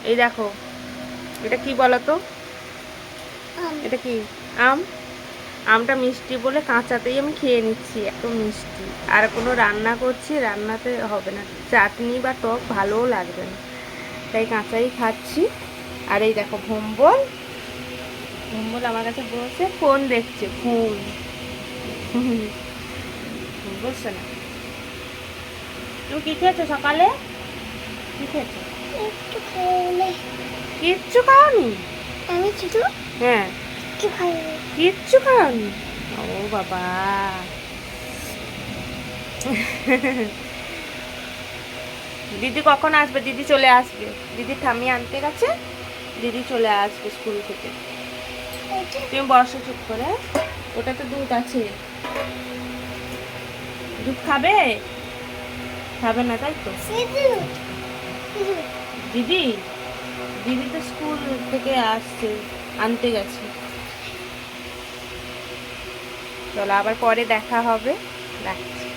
এই দেখো, এটা কি বলতো? এটা কি? আম। আমটা মিষ্টি বলে কাঁচাতেই আমি খেয়ে নিচ্ছি, এত মিষ্টি। আর কোনো রান্না করছি, রান্নাতে হবে না, চাটনি বা টক ভালোও লাগবে না, তাই কাঁচাই খাচ্ছি। আর এই দেখো ভম্বল, ভম্বল আমার কাছে বসে ফোন দেখছে, ফোন। বুঝছে না। তুমি কি খেয়েছো সকালে? কি খেয়েছো? কিচ্ছু খাওনি? আমি শুধু হ্যাঁ, কি খাইনি। কিচ্ছু খাওনি? ও বাবা। দিদি কখন আসবে? দিদি চলে আসবে, দিদি ঠাম্মি আনতে গেছে, দিদি চলে আসবে স্কুল থেকে। তুমি বসো চুপ করে। ওটাতে দুধ আছে, দুধ খাবে? খাবে না তাই তো? দিদি, দিদি তো স্কুল থেকে আসছে, আনতে গেছে। চলো আবার পরে দেখা হবে, রাখছি।